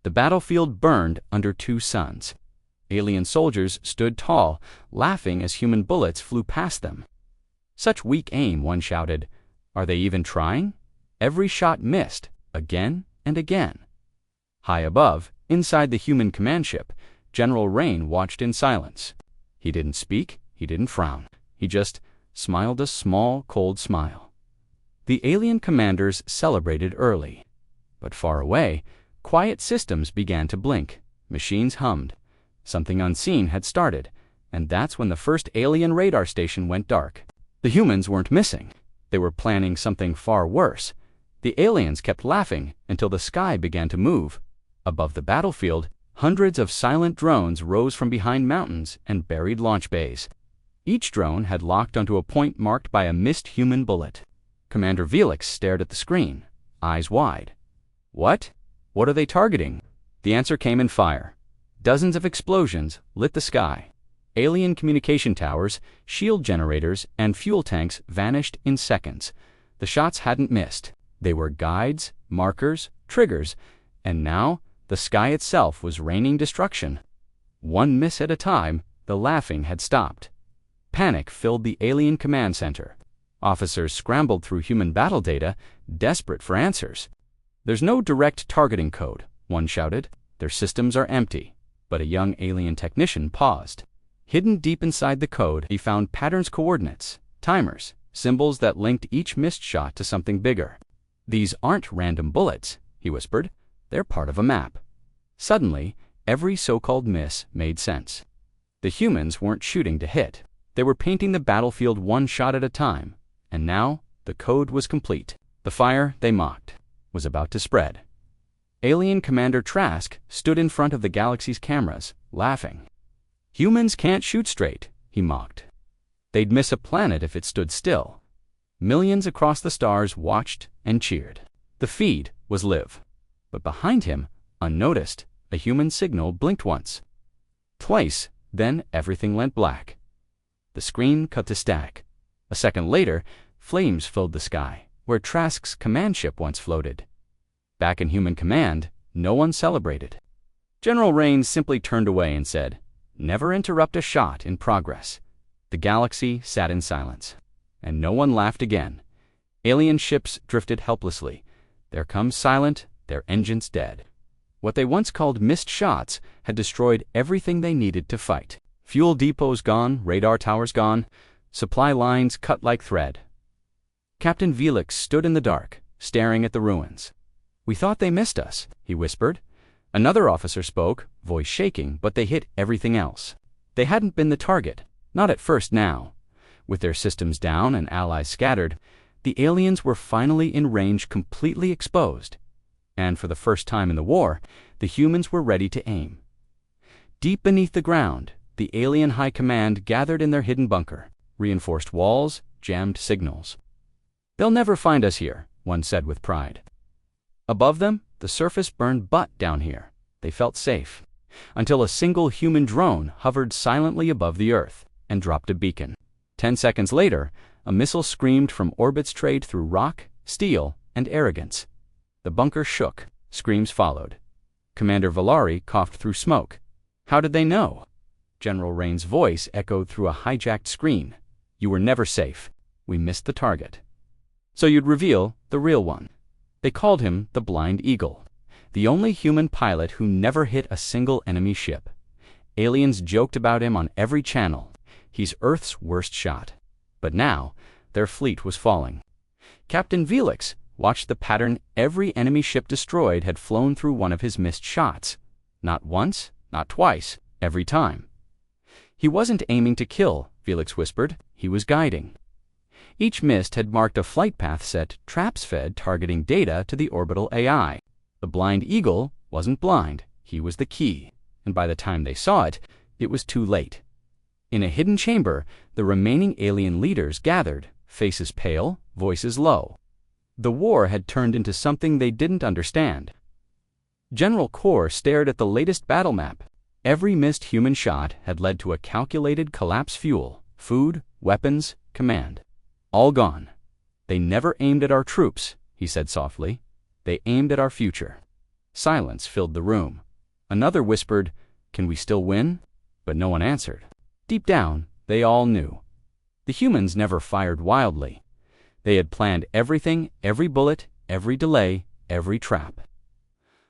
The battlefield burned under two suns. Alien soldiers stood tall, laughing as human bullets flew past them. "Such weak aim," one shouted. "Are they even trying?" Every shot missed, again and again. High above, inside the human command ship, General Rain watched in silence. He didn't speak, he didn't frown. He just smiled a small, cold smile. The alien commanders celebrated early. But far away, quiet systems began to blink. Machines hummed. Something unseen had started, and that's when the first alien radar station went dark. The humans weren't missing. They were planning something far worse. The aliens kept laughing until the sky began to move. Above the battlefield, hundreds of silent drones rose from behind mountains and buried launch bays. Each drone had locked onto a point marked by a missed human bullet. Commander Felix stared at the screen, eyes wide. What? What are they targeting? The answer came in fire. Dozens of explosions lit the sky. Alien communication towers, shield generators, and fuel tanks vanished in seconds. The shots hadn't missed. They were guides, markers, triggers, and now the sky itself was raining destruction. One miss at a time, the laughing had stopped. Panic filled the alien command center. Officers scrambled through human battle data, desperate for answers. "There's no direct targeting code," one shouted. "Their systems are empty." But a young alien technician paused. Hidden deep inside the code, he found patterns, coordinates, timers, symbols that linked each missed shot to something bigger. "These aren't random bullets," he whispered. "They're part of a map." Suddenly, every so-called miss made sense. The humans weren't shooting to hit. They were painting the battlefield one shot at a time, and now the code was complete. The fire they mocked was about to spread. Alien Commander Trask stood in front of the galaxy's cameras, laughing. "Humans can't shoot straight," he mocked. "They'd miss a planet if it stood still." Millions across the stars watched and cheered. The feed was live. But behind him, unnoticed, a human signal blinked once. Twice, then everything went black. The screen cut to static. A second later, flames filled the sky, where Trask's command ship once floated. Back in human command, no one celebrated. General Rains simply turned away and said, "Never interrupt a shot in progress." The galaxy sat in silence, and no one laughed again. Alien ships drifted helplessly, their coms silent, their engines dead. What they once called missed shots had destroyed everything they needed to fight. Fuel depots gone, radar towers gone, supply lines cut like thread. Captain Felix stood in the dark, staring at the ruins. "We thought they missed us," he whispered. Another officer spoke, voice shaking, but they hit everything else. They hadn't been the target, not at first now. With their systems down and allies scattered, the aliens were finally in range, completely exposed. And for the first time in the war, the humans were ready to aim. Deep beneath the ground, the alien high command gathered in their hidden bunker, reinforced walls, jammed signals. "They'll never find us here," one said with pride. Above them, the surface burned, but down here, they felt safe. Until a single human drone hovered silently above the Earth and dropped a beacon. 10 seconds later, a missile screamed from orbits trayed through rock, steel, and arrogance. The bunker shook. Screams followed. Commander Valari coughed through smoke. "How did they know?" General Rain's voice echoed through a hijacked screen. "You were never safe. We missed the target." "So you'd reveal the real one." They called him the Blind Eagle, the only human pilot who never hit a single enemy ship. Aliens joked about him on every channel. He's Earth's worst shot. But now, their fleet was falling. Captain Felix watched the pattern. Every enemy ship destroyed had flown through one of his missed shots. Not once, not twice, every time. He wasn't aiming to kill, Felix whispered. He was guiding. Each mist had marked a flight path set, traps fed, targeting data to the orbital AI. The Blind Eagle wasn't blind. He was the key. And by the time they saw it, it was too late. In a hidden chamber, the remaining alien leaders gathered, faces pale, voices low. The war had turned into something they didn't understand. General Kor stared at the latest battle map. Every missed human shot had led to a calculated collapse: fuel, food, weapons, command. All gone. "They never aimed at our troops," he said softly. "They aimed at our future." Silence filled the room. Another whispered, "Can we still win?" But no one answered. Deep down, they all knew. The humans never fired wildly. They had planned everything, every bullet, every delay, every trap.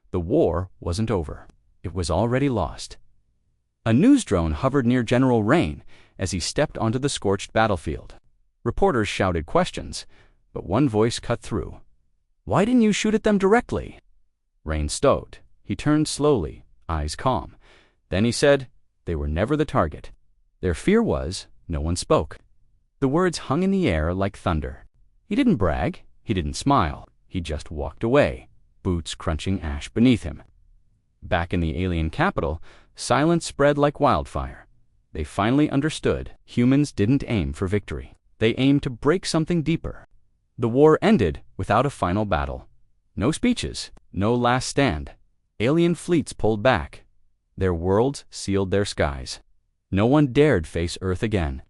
The war wasn't over. It was already lost. A news drone hovered near General Rain as he stepped onto the scorched battlefield. Reporters shouted questions, but one voice cut through. "Why didn't you shoot at them directly?" Rain stowed. He turned slowly, eyes calm. Then he said, "They were never the target. Their fear was no one spoke." The words hung in the air like thunder. He didn't brag. He didn't smile. He just walked away, boots crunching ash beneath him. Back in the alien capital, silence spread like wildfire. They finally understood humans didn't aim for victory. They aimed to break something deeper. The war ended without a final battle. No speeches, no last stand. Alien fleets pulled back. Their worlds sealed their skies. No one dared face Earth again.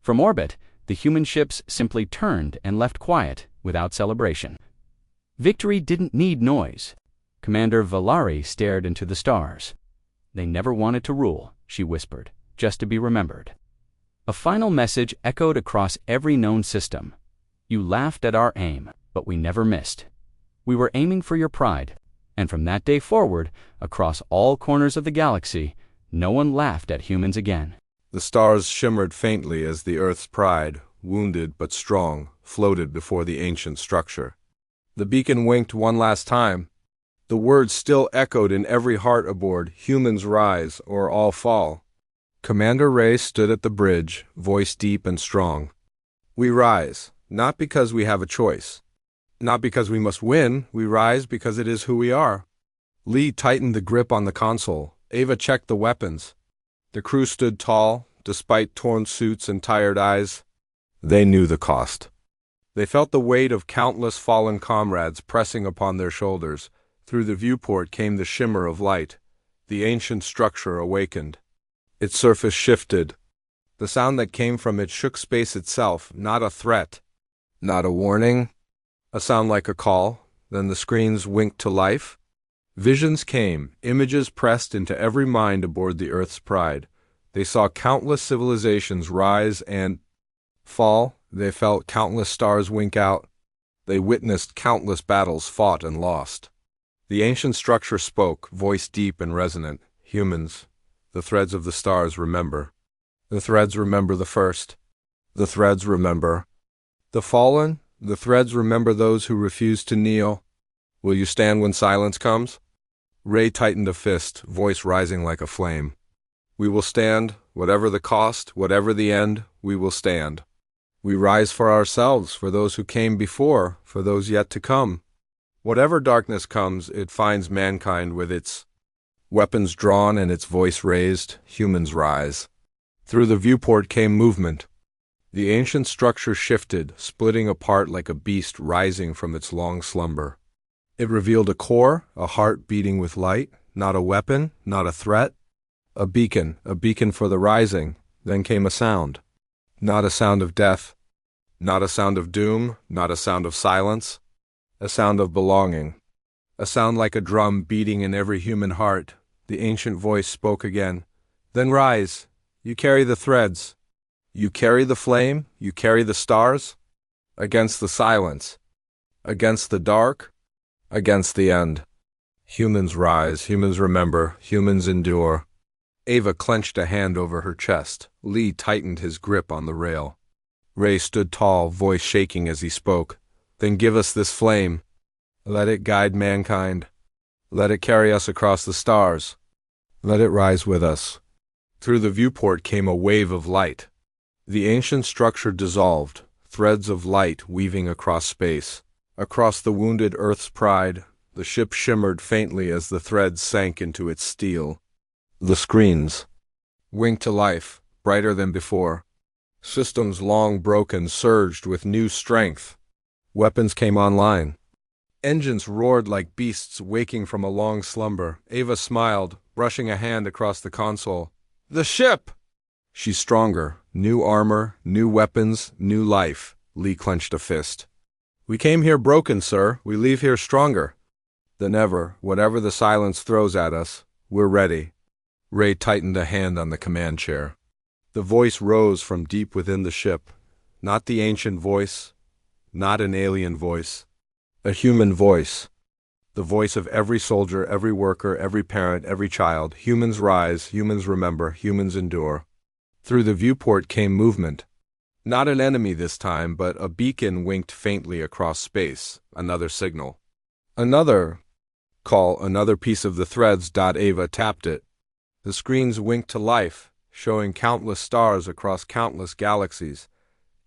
From orbit, the human ships simply turned and left quiet, without celebration. Victory didn't need noise. Commander Valari stared into the stars. "They never wanted to rule," she whispered, "just to be remembered." A final message echoed across every known system. "You laughed at our aim, but we never missed. We were aiming for your pride." And from that day forward, across all corners of the galaxy, no one laughed at humans again. The stars shimmered faintly as the Earth's pride, wounded but strong, floated before the ancient structure. The beacon winked one last time. The words still echoed in every heart aboard, "Humans rise or all fall." Commander Ray stood at the bridge, voice deep and strong. "We rise, not because we have a choice. Not because we must win, we rise because it is who we are." Lee tightened the grip on the console. Ava checked the weapons. The crew stood tall, despite torn suits and tired eyes. They knew the cost. They felt the weight of countless fallen comrades pressing upon their shoulders. Through the viewport came the shimmer of light. The ancient structure awakened. Its surface shifted. The sound that came from it shook space itself, not a threat, not a warning, a sound like a call. Then the screens winked to life. Visions came, images pressed into every mind aboard the Earth's pride. They saw countless civilizations rise and fall. They felt countless stars wink out. They witnessed countless battles fought and lost. The ancient structure spoke, voice deep and resonant. "Humans, the threads of the stars remember. The threads remember the first. The threads remember the fallen. The threads remember those who refuse to kneel. Will you stand when silence comes?" Ray tightened a fist, voice rising like a flame. "We will stand, whatever the cost, whatever the end, we will stand. We rise for ourselves, for those who came before, for those yet to come. Whatever darkness comes, it finds mankind with its weapons drawn and its voice raised. Humans rise." Through the viewport came movement. The ancient structure shifted, splitting apart like a beast rising from its long slumber. It revealed a core, a heart beating with light, not a weapon, not a threat. A beacon for the rising. Then came a sound. Not a sound of death, not a sound of doom, not a sound of silence. A sound of belonging. A sound like a drum beating in every human heart. The ancient voice spoke again. "Then rise. You carry the threads. You carry the flame. You carry the stars. Against the silence. Against the dark. Against the end. Humans rise. Humans remember. Humans endure." Ava clenched a hand over her chest. Lee tightened his grip on the rail. Ray stood tall, voice shaking as he spoke. "Then give us this flame. Let it guide mankind. Let it carry us across the stars. Let it rise with us." Through the viewport came a wave of light. The ancient structure dissolved, threads of light weaving across space. Across the wounded Earth's pride, the ship shimmered faintly as the threads sank into its steel. The screens winked to life, brighter than before. Systems long broken surged with new strength. Weapons came online. Engines roared like beasts waking from a long slumber. Ava smiled, brushing a hand across the console. "The ship!" "She's stronger. New armor, new weapons, new life." Lee clenched a fist. "We came here broken, sir. We leave here stronger." Than ever, whatever the silence throws at us, we're ready. Ray tightened a hand on the command chair. The voice rose from deep within the ship. Not the ancient voice, not an alien voice. A human voice. The voice of every soldier, every worker, every parent, every child. Humans rise, humans remember, humans endure. Through the viewport came movement. Not an enemy this time, but a beacon winked faintly across space. Another signal. Another call, another piece of the threads. Ava tapped it. The screens winked to life, showing countless stars across countless galaxies.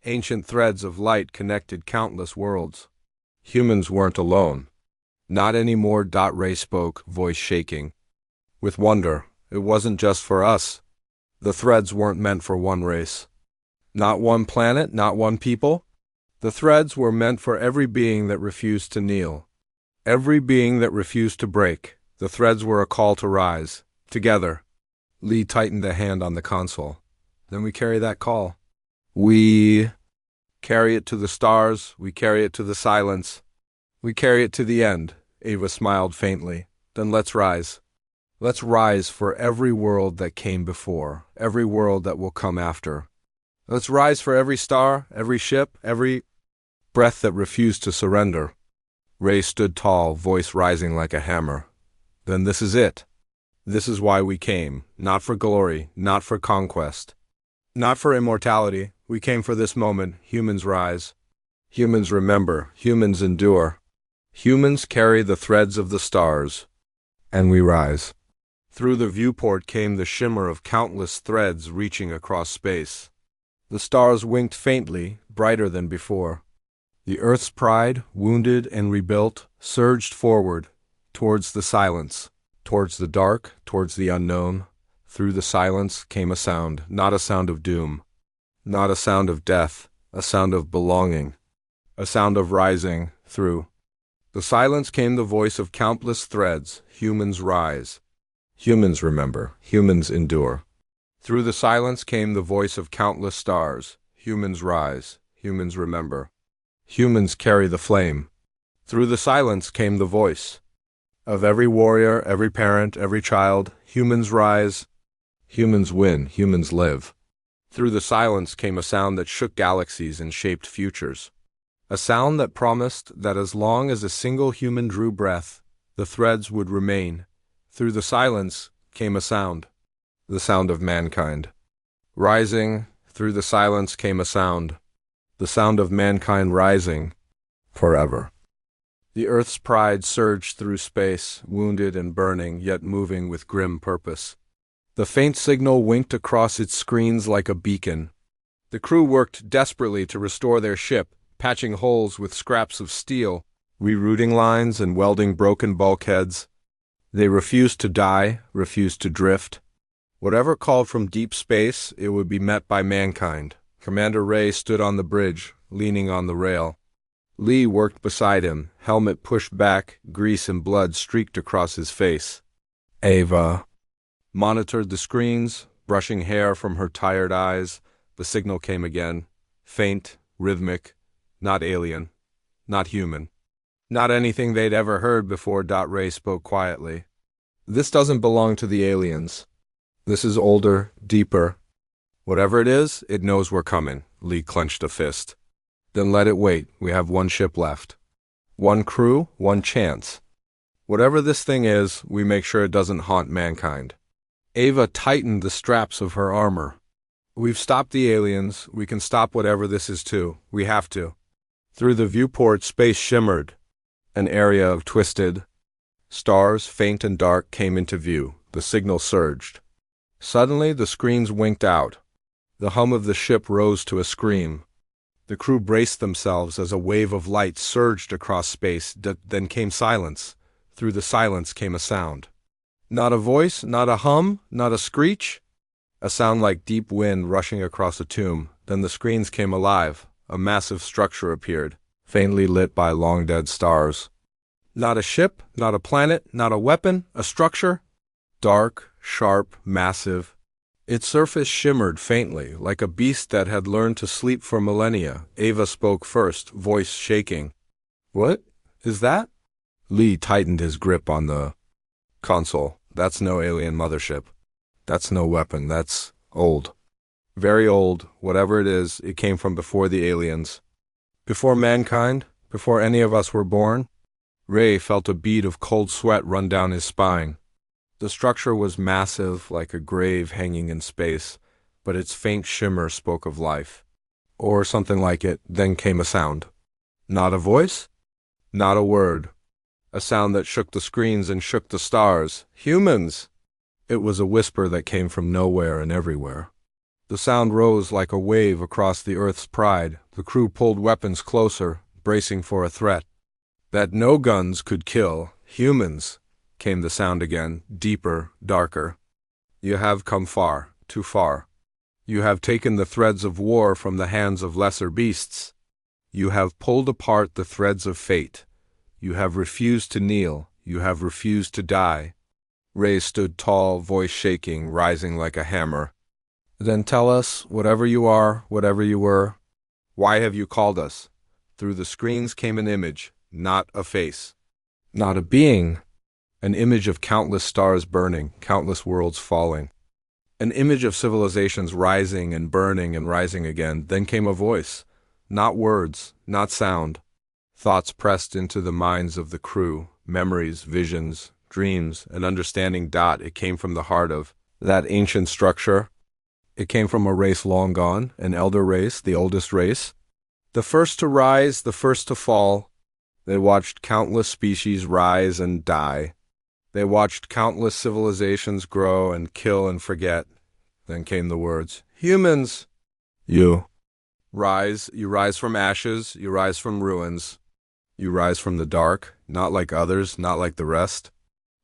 Ancient threads of light connected countless worlds. Humans weren't alone. Not anymore. Ray spoke, voice shaking. With wonder, it wasn't just for us. The threads weren't meant for one race. Not one planet, not one people. The threads were meant for every being that refused to kneel. Every being that refused to break. The threads were a call to rise. Together. Lee tightened a hand on the console. Then we carry that call. We carry it to the stars. We carry it to the silence. We carry it to the end. Ava smiled faintly. Then let's rise. Let's rise for every world that came before, every world that will come after. Let's rise for every star, every ship, every breath that refused to surrender. Ray stood tall, voice rising like a hammer. Then this is it. This is why we came. Not for glory, not for conquest, not for immortality. We came for this moment. Humans rise. Humans remember. Humans endure. Humans carry the threads of the stars. And we rise. Through the viewport came the shimmer of countless threads reaching across space. The stars winked faintly, brighter than before. The Earth's pride, wounded and rebuilt, surged forward, towards the silence, towards the dark, towards the unknown. Through the silence came a sound, not a sound of doom, not a sound of death, a sound of belonging, a sound of rising. Through the silence came the voice of countless threads. Humans rise. Humans remember. Humans endure. Through the silence came the voice of countless stars. Humans rise. Humans remember. Humans carry the flame. Through the silence came the voice of every warrior, every parent, every child. Humans rise. Humans win. Humans live. Through the silence came a sound that shook galaxies and shaped futures. A sound that promised that as long as a single human drew breath, the threads would remain. Through the silence came a sound, the sound of mankind. Rising, through the silence came a sound, the sound of mankind rising forever. The Earth's pride surged through space, wounded and burning, yet moving with grim purpose. The faint signal winked across its screens like a beacon. The crew worked desperately to restore their ship, patching holes with scraps of steel, rerouting lines and welding broken bulkheads. They refused to die, refused to drift. Whatever called from deep space, it would be met by mankind. Commander Ray stood on the bridge, leaning on the rail. Lee worked beside him, helmet pushed back, grease and blood streaked across his face. Ava monitored the screens, brushing hair from her tired eyes. The signal came again, faint, rhythmic, not alien, not human. Not anything they'd ever heard before. Ray spoke quietly. This doesn't belong to the aliens. This is older, deeper. Whatever it is, it knows we're coming. Lee clenched a fist. Then let it wait. We have one ship left. One crew, one chance. Whatever this thing is, we make sure it doesn't haunt mankind. Ava tightened the straps of her armor. We've stopped the aliens. We can stop whatever this is too. We have to. Through the viewport, space shimmered. An area of twisted stars, faint and dark, came into view. The signal surged. Suddenly, the screens winked out. The hum of the ship rose to a scream. The crew braced themselves as a wave of light surged across space. Then came silence. Through the silence came a sound. Not a voice, not a hum, not a screech. A sound like deep wind rushing across a tomb. Then the screens came alive. A massive structure appeared, faintly lit by long-dead stars. Not a ship, not a planet, not a weapon, a structure. Dark, sharp, massive. Its surface shimmered faintly, like a beast that had learned to sleep for millennia. Ava spoke first, voice shaking. What is that? Lee tightened his grip on the console. That's no alien mothership. That's no weapon. That's old. Very old. Whatever it is, it came from before the aliens. Before mankind, before any of us were born. Ray felt a bead of cold sweat run down his spine. The structure was massive, like a grave hanging in space, but its faint shimmer spoke of life. Or something like it. Then came a sound. Not a voice? Not a word. A sound that shook the screens and shook the stars. Humans! It was a whisper that came from nowhere and everywhere. The sound rose like a wave across the Earth's pride. The crew pulled weapons closer, bracing for a threat. That no guns could kill. Humans! Came the sound again, deeper, darker. You have come far, too far. You have taken the threads of war from the hands of lesser beasts. You have pulled apart the threads of fate. You have refused to kneel. You have refused to die. Ray stood tall, voice shaking, rising like a hammer. Then tell us, whatever you are, whatever you were, why have you called us? Through the screens came an image, not a face. Not a being. An image of countless stars burning, countless worlds falling. An image of civilizations rising and burning and rising again. Then came a voice. Not words, not sound. Thoughts pressed into the minds of the crew, memories, visions, dreams, an understanding. It came from the heart of that ancient structure. It came from a race long gone, an elder race, the oldest race. The first to rise, the first to fall. They watched countless species rise and die. They watched countless civilizations grow and kill and forget. Then came the words, humans! You rise from ashes, you rise from ruins. You rise from the dark, not like others, not like the rest.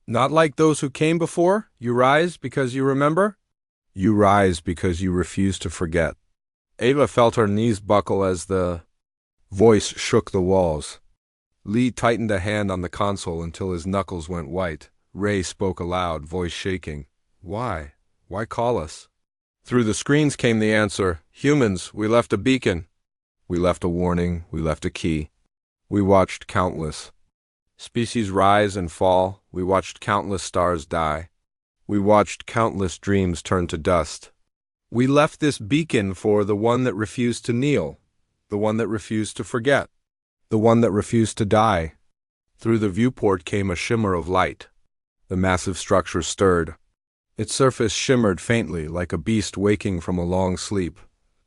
Not like those who came before. You rise because you remember. You rise because you refuse to forget. Ava felt her knees buckle as the voice shook the walls. Lee tightened a hand on the console until his knuckles went white. Ray spoke aloud, voice shaking. Why? Why call us? Through the screens came the answer. Humans, we left a beacon. We left a warning. We left a key. We watched countless species rise and fall. We watched countless stars die. We watched countless dreams turn to dust. We left this beacon for the one that refused to kneel, the one that refused to forget, the one that refused to die. Through the viewport came a shimmer of light. The massive structure stirred. Its surface shimmered faintly like a beast waking from a long sleep.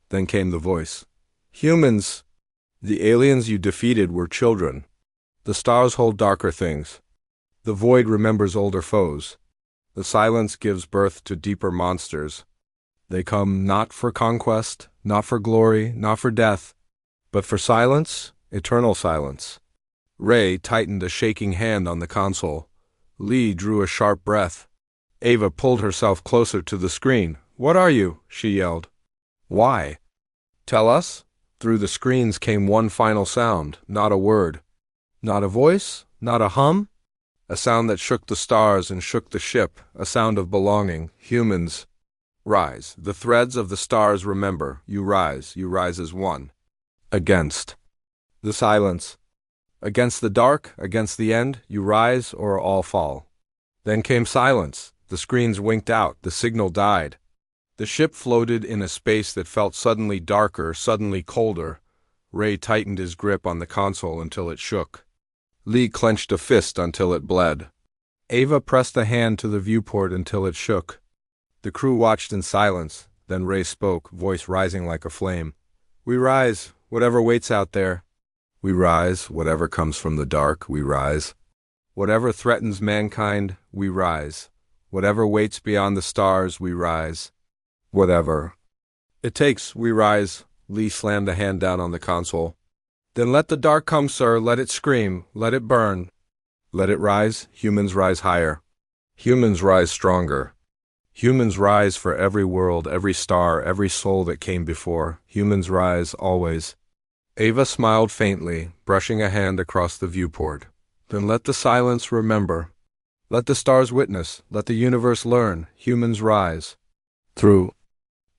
Then came the voice. Humans! The aliens you defeated were children. The stars hold darker things. The void remembers older foes. The silence gives birth to deeper monsters. They come not for conquest, not for glory, not for death, but for silence, eternal silence. Ray tightened a shaking hand on the console. Lee drew a sharp breath. Ava pulled herself closer to the screen. What are you? She yelled. Why? Tell us. Through the screens came one final sound, not a word. Not a voice, not a hum. A sound that shook the stars and shook the ship, a sound of belonging. Humans, rise. The threads of the stars remember. You rise as one. Against the silence. Against the dark, against the end, you rise or all fall. Then came silence. The screens winked out. The signal died. The ship floated in a space that felt suddenly darker, suddenly colder. Ray tightened his grip on the console until it shook. Lee clenched a fist until it bled. Ava pressed a hand to the viewport until it shook. The crew watched in silence. Then Ray spoke, voice rising like a flame. We rise, whatever waits out there. We rise, whatever comes from the dark, we rise. Whatever threatens mankind, we rise. Whatever waits beyond the stars, we rise. Whatever it takes, we rise. Lee slammed a hand down on the console. Then let the dark come, sir. Let it scream. Let it burn. Let it rise. Humans rise higher. Humans rise stronger. Humans rise for every world, every star, every soul that came before. Humans rise always. Ava smiled faintly, brushing a hand across the viewport. Then let the silence remember. Let the stars witness. Let the universe learn. Humans rise. Through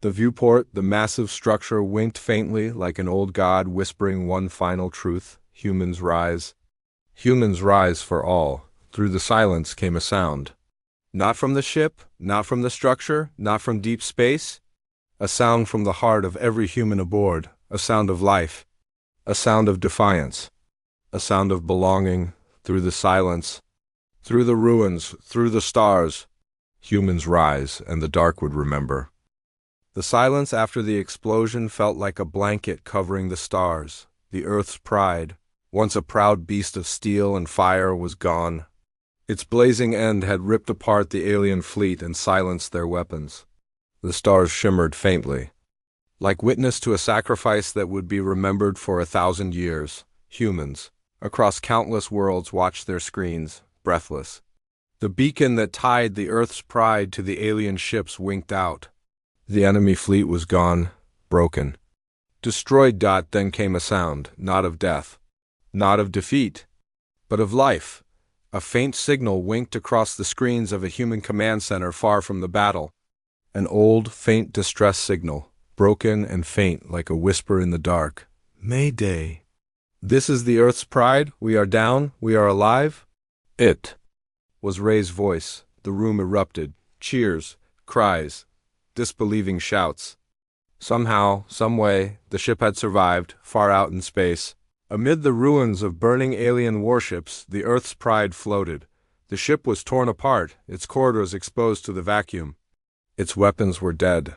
the viewport, the massive structure winked faintly like an old god whispering one final truth. Humans rise. Humans rise for all. Through the silence came a sound. Not from the ship, not from the structure, not from deep space. A sound from the heart of every human aboard, a sound of life, a sound of defiance, a sound of belonging. Through the silence, through the ruins, through the stars, humans rise, and the dark would remember. The silence after the explosion felt like a blanket covering the stars. The Earth's pride, once a proud beast of steel and fire, was gone. Its blazing end had ripped apart the alien fleet and silenced their weapons. The stars shimmered faintly, like witness to a sacrifice that would be remembered for 1,000 years. Humans, across countless worlds, watched their screens, breathless. The beacon that tied the Earth's pride to the alien ships winked out. The enemy fleet was gone, broken, destroyed. Then came a sound, not of death, not of defeat, but of life. A faint signal winked across the screens of a human command center far from the battle. An old, faint distress signal, broken and faint like a whisper in the dark. Mayday. This is the Earth's pride. We are down. We are alive. It was Ray's voice. The room erupted. Cheers, cries, disbelieving shouts. Somehow, someway, the ship had survived, far out in space. Amid the ruins of burning alien warships, the Earth's pride floated. The ship was torn apart, its corridors exposed to the vacuum. Its weapons were dead.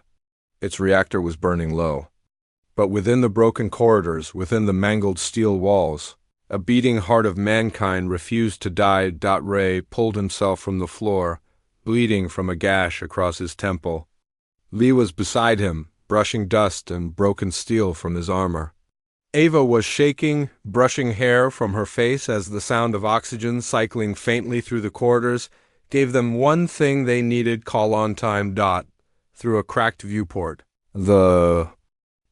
Its reactor was burning low. But within the broken corridors, within the mangled steel walls, a beating heart of mankind refused to die. Ray pulled himself from the floor, bleeding from a gash across his temple. Lee was beside him, brushing dust and broken steel from his armor. Ava was shaking, brushing hair from her face as the sound of oxygen cycling faintly through the corridors gave them one thing they needed: call on time. Through a cracked viewport, the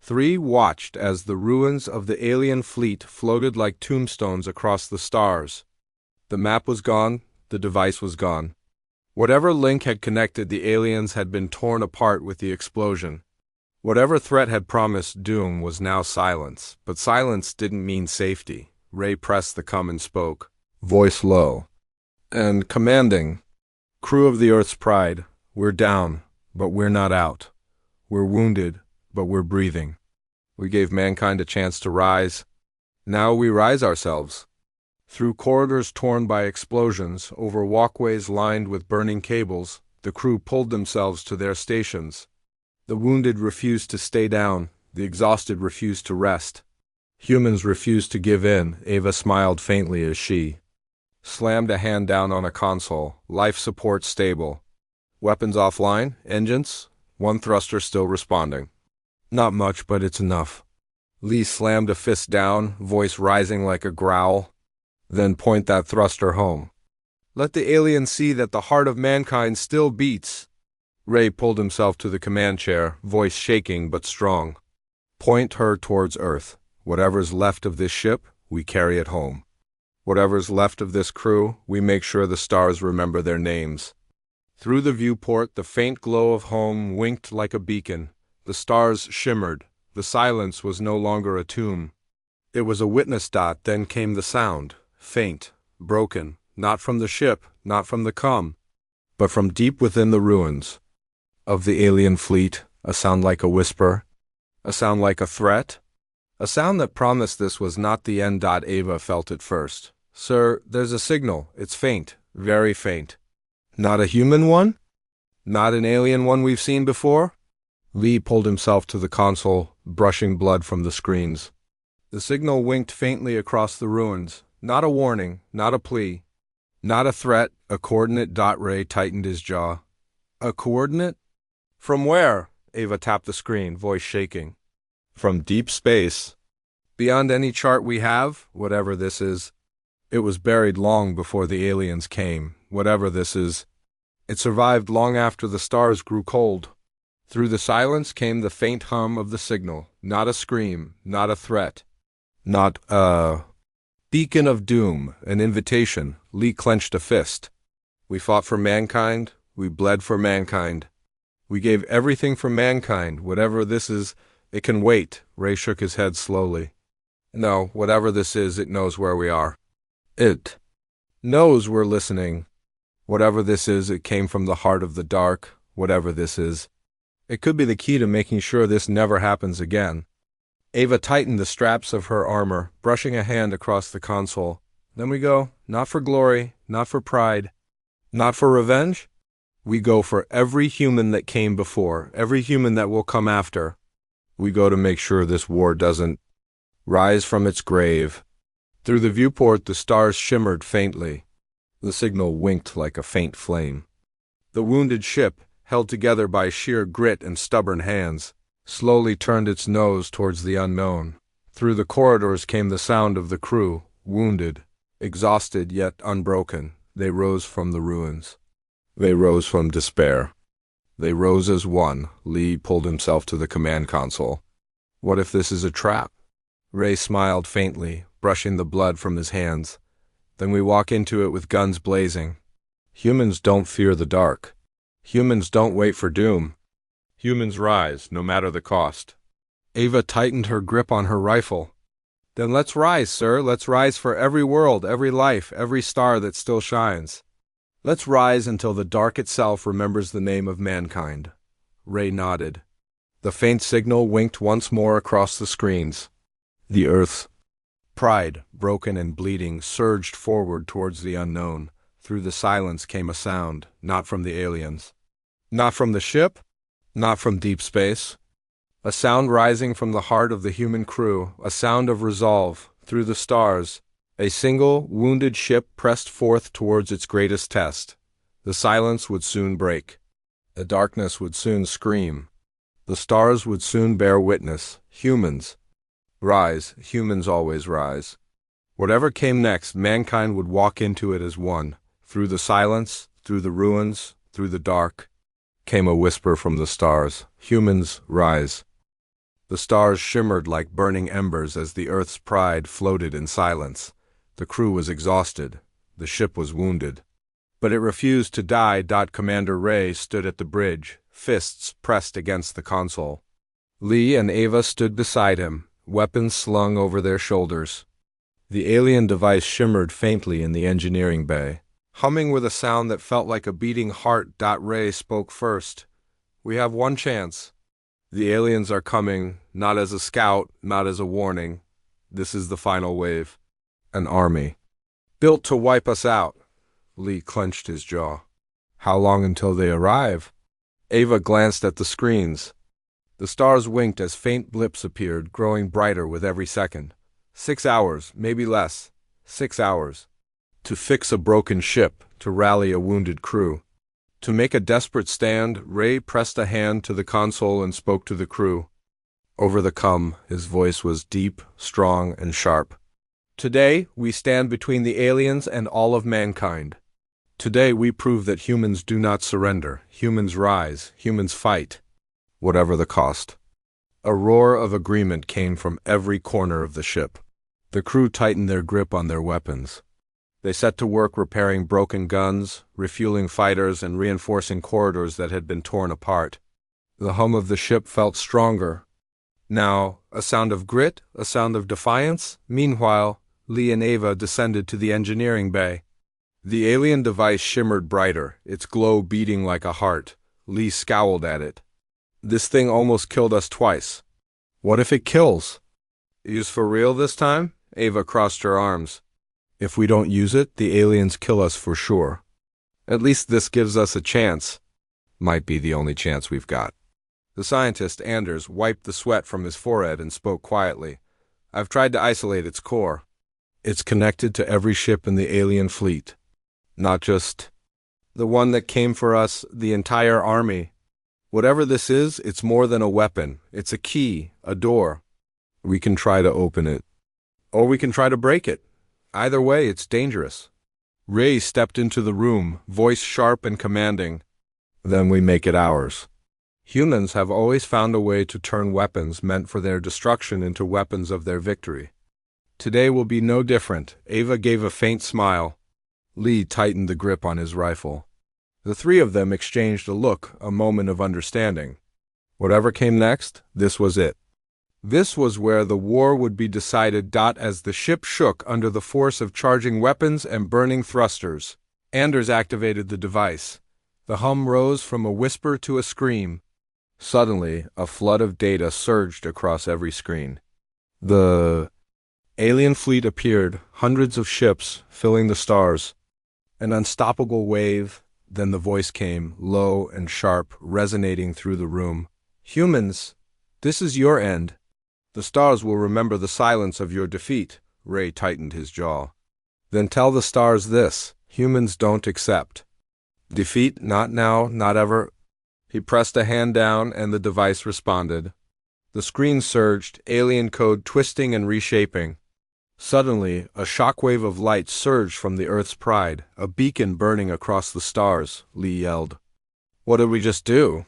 three watched as the ruins of the alien fleet floated like tombstones across the stars. The map was gone, the device was gone. Whatever link had connected the aliens had been torn apart with the explosion. Whatever threat had promised doom was now silence, but silence didn't mean safety. Ray pressed the comm and spoke, voice low and commanding. Crew of the Earth's pride, we're down, but we're not out. We're wounded, but we're breathing. We gave mankind a chance to rise. Now we rise ourselves. Through corridors torn by explosions, over walkways lined with burning cables, the crew pulled themselves to their stations. The wounded refused to stay down. The exhausted refused to rest. Humans refused to give in. Ava smiled faintly as she slammed a hand down on a console. Life support stable. Weapons offline. Engines. One thruster still responding. Not much, but it's enough. Lee slammed a fist down, voice rising like a growl. Then point that thruster home. Let the aliens see that the heart of mankind still beats. Ray pulled himself to the command chair, voice shaking but strong. Point her towards Earth. Whatever's left of this ship, we carry it home. Whatever's left of this crew, we make sure the stars remember their names. Through the viewport, the faint glow of home winked like a beacon. The stars shimmered. The silence was no longer a tomb. It was a witness. Then came the sound, faint, broken, not from the ship, not from the comm, but from deep within the ruins of the alien fleet, a sound like a whisper, a sound like a threat, a sound that promised this was not the end. Ava felt it first. Sir, there's a signal. It's faint, very faint. Not a human one? Not an alien one we've seen before? Lee pulled himself to the console, brushing blood from the screens. The signal winked faintly across the ruins. Not a warning, not a plea, not a threat, a coordinate. Ray tightened his jaw. A coordinate? From where? Ava tapped the screen, voice shaking. From deep space. Beyond any chart we have, whatever this is. It was buried long before the aliens came, whatever this is. It survived long after the stars grew cold. Through the silence came the faint hum of the signal, not a scream, not a threat, not a beacon of doom, an invitation. Lee clenched a fist. We fought for mankind, we bled for mankind. We gave everything for mankind. Whatever this is, it can wait. Ray shook his head slowly. No, whatever this is, it knows where we are. It knows we're listening. Whatever this is, it came from the heart of the dark. Whatever this is, it could be the key to making sure this never happens again. Ava tightened the straps of her armor, brushing a hand across the console. Then we go, not for glory, not for pride, not for revenge. We go for every human that came before, every human that will come after. We go to make sure this war doesn't rise from its grave. Through the viewport, the stars shimmered faintly. The signal winked like a faint flame. The wounded ship, held together by sheer grit and stubborn hands, slowly turned its nose towards the unknown. Through the corridors came the sound of the crew, wounded, exhausted yet unbroken. They rose from the ruins. They rose from despair. They rose as one. Lee pulled himself to the command console. What if this is a trap? Ray smiled faintly, brushing the blood from his hands. Then we walk into it with guns blazing. Humans don't fear the dark. Humans don't wait for doom. Humans rise, no matter the cost. Ava tightened her grip on her rifle. Then let's rise, sir. Let's rise for every world, every life, every star that still shines. Let's rise until the dark itself remembers the name of mankind. Ray nodded. The faint signal winked once more across the screens. The Earth's pride, broken and bleeding, surged forward towards the unknown. Through the silence came a sound, not from the aliens. Not from the ship, not from deep space. A sound rising from the heart of the human crew, a sound of resolve. Through the stars, a single, wounded ship pressed forth towards its greatest test. The silence would soon break. The darkness would soon scream. The stars would soon bear witness. Humans rise. Humans always rise. Whatever came next, mankind would walk into it as one. Through the silence, through the ruins, through the dark, came a whisper from the stars. Humans rise. The stars shimmered like burning embers as the Earth's pride floated in silence. The crew was exhausted. The ship was wounded. But it refused to die. Commander Ray stood at the bridge, fists pressed against the console. Lee and Ava stood beside him, weapons slung over their shoulders. The alien device shimmered faintly in the engineering bay, humming with a sound that felt like a beating heart. Ray spoke first. We have one chance. The aliens are coming, not as a scout, not as a warning. This is the final wave. An army. Built to wipe us out. Lee clenched his jaw. How long until they arrive? Ava glanced at the screens. The stars winked as faint blips appeared, growing brighter with every second. 6 hours, maybe less. 6 hours. To fix a broken ship, to rally a wounded crew. To make a desperate stand, Ray pressed a hand to the console and spoke to the crew. Over the come, his voice was deep, strong, and sharp. Today, we stand between the aliens and all of mankind. Today, we prove that humans do not surrender. Humans rise. Humans fight. Whatever the cost. A roar of agreement came from every corner of the ship. The crew tightened their grip on their weapons. They set to work repairing broken guns, refueling fighters, and reinforcing corridors that had been torn apart. The hum of the ship felt stronger. Now, a sound of grit, a sound of defiance. Meanwhile, Lee and Ava descended to the engineering bay. The alien device shimmered brighter, its glow beating like a heart. Lee scowled at it. This thing almost killed us twice. What if it kills? Use for real this time? Ava crossed her arms. If we don't use it, the aliens kill us for sure. At least this gives us a chance. Might be the only chance we've got. The scientist, Anders, wiped the sweat from his forehead and spoke quietly. I've tried to isolate its core. It's connected to every ship in the alien fleet. Not just the one that came for us, the entire army. Whatever this is, it's more than a weapon. It's a key, a door. We can try to open it. Or we can try to break it. Either way, it's dangerous. Ray stepped into the room, voice sharp and commanding. Then we make it ours. Humans have always found a way to turn weapons meant for their destruction into weapons of their victory. Today will be no different. Ava gave a faint smile. Lee tightened the grip on his rifle. The three of them exchanged a look, a moment of understanding. Whatever came next, this was it. This was where the war would be decided. As the ship shook under the force of charging weapons and burning thrusters, Anders activated the device. The hum rose from a whisper to a scream. Suddenly, a flood of data surged across every screen. The alien fleet appeared, hundreds of ships filling the stars. An unstoppable wave, then the voice came, low and sharp, resonating through the room. Humans, this is your end. The stars will remember the silence of your defeat. Ray tightened his jaw. Then tell the stars this: humans don't accept defeat, not now, not ever. He pressed a hand down and the device responded. The screen surged, alien code twisting and reshaping. Suddenly, a shockwave of light surged from the Earth's pride, a beacon burning across the stars, Lee yelled. What did we just do?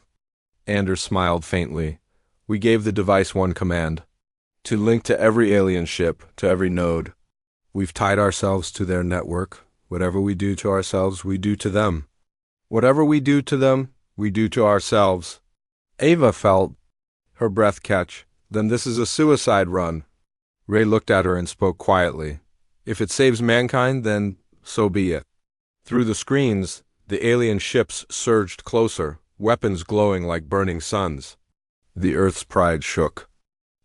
Anders smiled faintly. We gave the device one command: to link to every alien ship, to every node. We've tied ourselves to their network. Whatever we do to ourselves, we do to them. Whatever we do to them, we do to ourselves. Ava felt her breath catch. Then this is a suicide run. Ray looked at her and spoke quietly. If it saves mankind, then so be it. Through the screens, the alien ships surged closer, weapons glowing like burning suns. The Earth's pride shook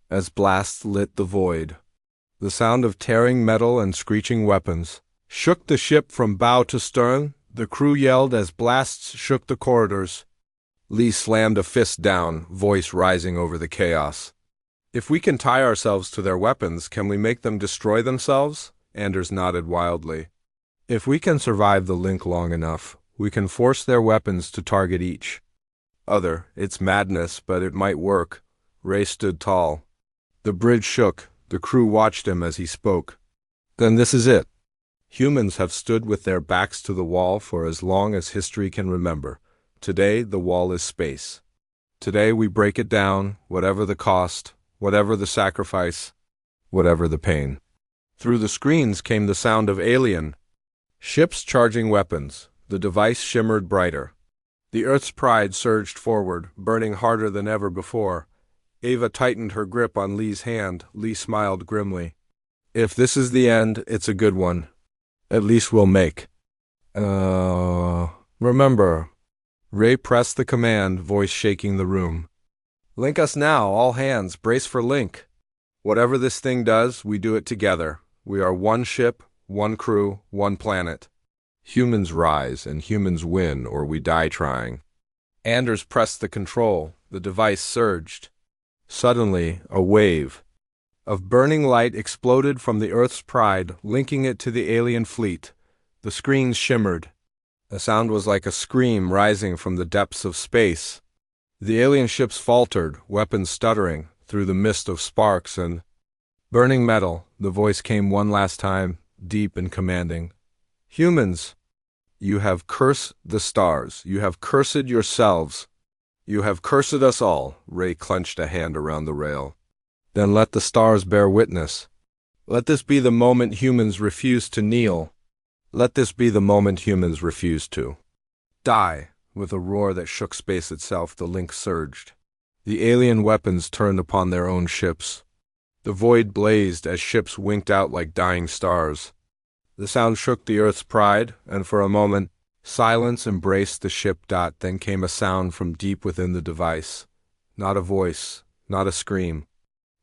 as blasts lit the void. The sound of tearing metal and screeching weapons shook the ship from bow to stern. The crew yelled as blasts shook the corridors. Lee slammed a fist down, voice rising over the chaos. If we can tie ourselves to their weapons, can we make them destroy themselves? Anders nodded wildly. If we can survive the link long enough, we can force their weapons to target each other. It's madness, but it might work. Ray stood tall. The bridge shook. The crew watched him as he spoke. Then this is it. Humans have stood with their backs to the wall for as long as history can remember. Today, the wall is space. Today, we break it down, whatever the cost, whatever the sacrifice, whatever the pain. Through the screens came the sound of alien ships charging weapons. The device shimmered brighter. The Earth's pride surged forward, burning harder than ever before. Ava tightened her grip on Lee's hand. Lee smiled grimly. If this is the end, it's a good one. At least we'll make. Remember. Ray pressed the command, voice shaking the room. Link us now, all hands, brace for link. Whatever this thing does, we do it together. We are one ship, one crew, one planet. Humans rise and humans win, or we die trying. Anders pressed the control. The device surged. Suddenly, a wave of burning light exploded from the Earth's pride, linking it to the alien fleet. The screens shimmered. The sound was like a scream rising from the depths of space. The alien ships faltered, weapons stuttering, through the mist of sparks and burning metal. The voice came one last time, deep and commanding. Humans, you have cursed the stars. You have cursed yourselves. You have cursed us all. Ray clenched a hand around the rail. Then let the stars bear witness. Let this be the moment humans refuse to kneel. Let this be the moment humans refuse to die. With a roar that shook space itself, the link surged. The alien weapons turned upon their own ships. The void blazed as ships winked out like dying stars. The sound shook the Earth's pride, and for a moment, silence embraced the ship. Then came a sound from deep within the device. Not a voice, not a scream.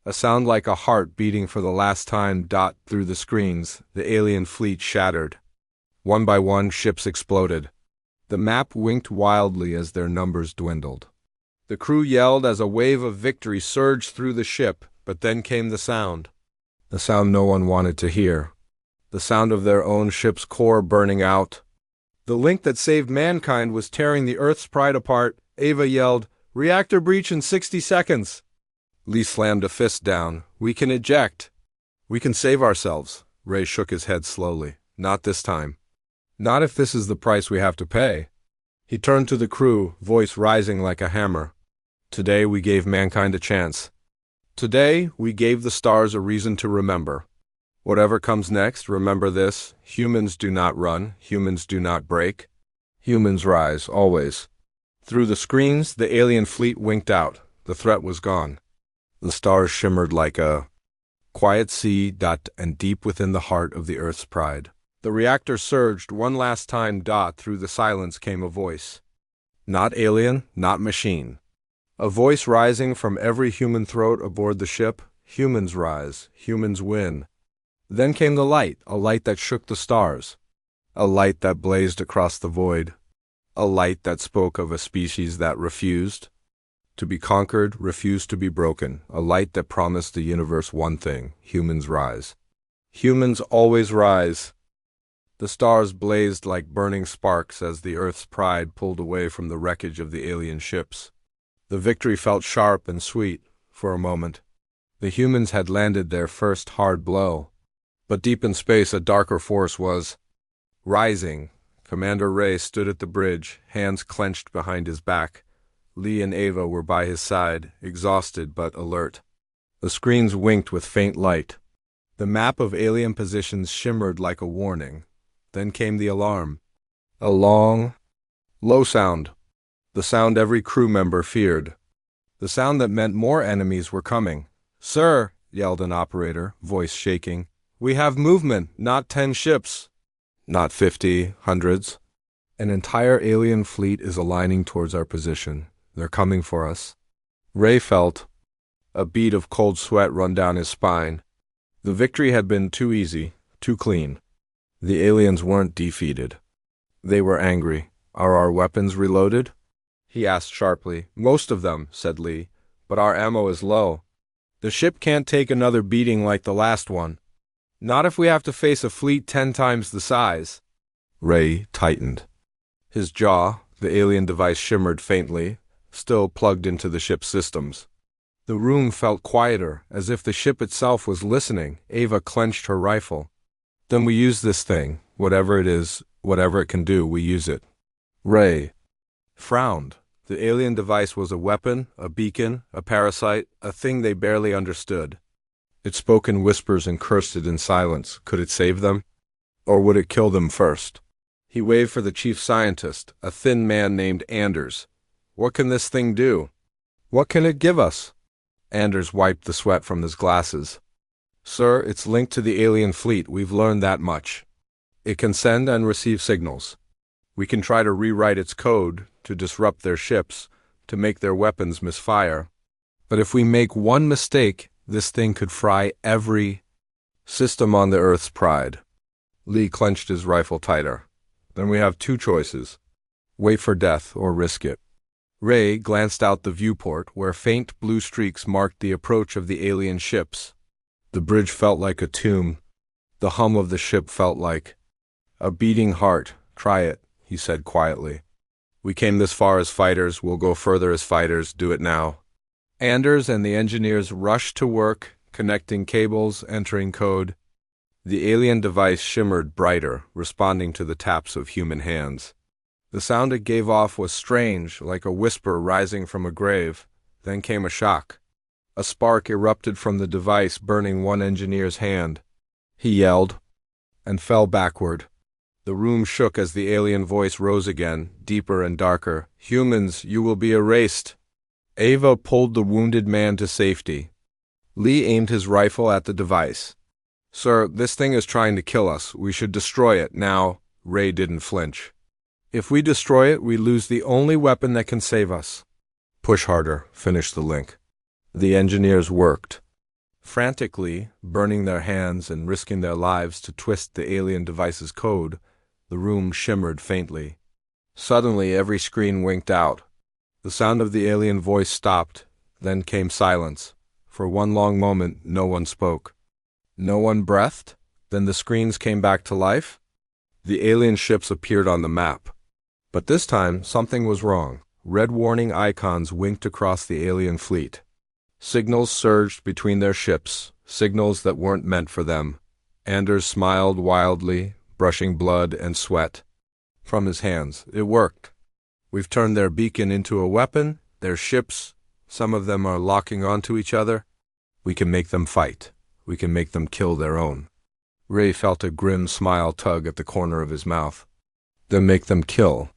A sound like a heart beating for the last time. Through the screens, the alien fleet shattered. One by one, ships exploded. The map winked wildly as their numbers dwindled. The crew yelled as a wave of victory surged through the ship, but then came the sound. The sound no one wanted to hear. The sound of their own ship's core burning out. The link that saved mankind was tearing the Earth's pride apart. Ava yelled, "Reactor breach in 60 seconds!" Lee slammed a fist down. We can eject. We can save ourselves. Ray shook his head slowly. Not this time. Not if this is the price we have to pay. He turned to the crew, voice rising like a hammer. Today we gave mankind a chance. Today we gave the stars a reason to remember. Whatever comes next, remember this: humans do not run, humans do not break. Humans rise, always. Through the screens, the alien fleet winked out. The threat was gone. The stars shimmered like a quiet sea, and deep within the heart of the Earth's pride. The reactor surged one last time. Through the silence came a voice. Not alien, not machine. A voice rising from every human throat aboard the ship. Humans rise, humans win. Then came the light, a light that shook the stars. A light that blazed across the void. A light that spoke of a species that refused to be conquered, refused to be broken. A light that promised the universe one thing: humans rise. Humans always rise. The stars blazed like burning sparks as the Earth's pride pulled away from the wreckage of the alien ships. The victory felt sharp and sweet for a moment. The humans had landed their first hard blow. But deep in space, a darker force was rising. Commander Ray stood at the bridge, hands clenched behind his back. Lee and Ava were by his side, exhausted but alert. The screens winked with faint light. The map of alien positions shimmered like a warning. Then came the alarm. A long, low sound. The sound every crew member feared. The sound that meant more enemies were coming. "Sir," yelled an operator, voice shaking, "we have movement, not 10 ships. Not 50, hundreds. An entire alien fleet is aligning towards our position. They're coming for us." Ray felt a bead of cold sweat run down his spine. The victory had been too easy, too clean. The aliens weren't defeated. They were angry. "Are our weapons reloaded?" he asked sharply. "Most of them," said Lee, "but our ammo is low. The ship can't take another beating like the last one. Not if we have to face a fleet 10 times the size." Ray tightened. His jaw, the alien device, shimmered faintly, still plugged into the ship's systems. The room felt quieter, as if the ship itself was listening. Ava clenched her rifle. "Then we use this thing. Whatever it is, whatever it can do, we use it." Ray frowned. The alien device was a weapon, a beacon, a parasite, a thing they barely understood. It spoke in whispers and cursed it in silence. Could it save them? Or would it kill them first? He waved for the chief scientist, a thin man named Anders. "What can this thing do? What can it give us?" Anders wiped the sweat from his glasses. "Sir, it's linked to the alien fleet. We've learned that much. It can send and receive signals. We can try to rewrite its code, to disrupt their ships, to make their weapons misfire. But if we make one mistake, this thing could fry every system on the Earth's pride." Lee clenched his rifle tighter. "Then we have 2 choices. Wait for death or risk it." Ray glanced out the viewport, where faint blue streaks marked the approach of the alien ships. The bridge felt like a tomb. The hum of the ship felt like a beating heart. "Try it," he said quietly. "We came this far as fighters. We'll go further as fighters. Do it now." Anders and the engineers rushed to work, connecting cables, entering code. The alien device shimmered brighter, responding to the taps of human hands. The sound it gave off was strange, like a whisper rising from a grave. Then came a shock. A spark erupted from the device, burning one engineer's hand. He yelled and fell backward. The room shook as the alien voice rose again, deeper and darker. "Humans, you will be erased." Ava pulled the wounded man to safety. Lee aimed his rifle at the device. "Sir, this thing is trying to kill us. We should destroy it now." Ray didn't flinch. "If we destroy it, we lose the only weapon that can save us." "Push harder," finished the link. The engineers worked frantically, burning their hands and risking their lives to twist the alien device's code. The room shimmered faintly. Suddenly, every screen winked out. The sound of the alien voice stopped. Then came silence. For one long moment, no one spoke. No one breathed. Then the screens came back to life. The alien ships appeared on the map. But this time, something was wrong. Red warning icons winked across the alien fleet. Signals surged between their ships, signals that weren't meant for them. Anders smiled wildly, brushing blood and sweat from his hands. "It worked. We've turned their beacon into a weapon, their ships, some of them are locking onto each other. We can make them fight. We can make them kill their own." Ray felt a grim smile tug at the corner of his mouth. "Then make them kill."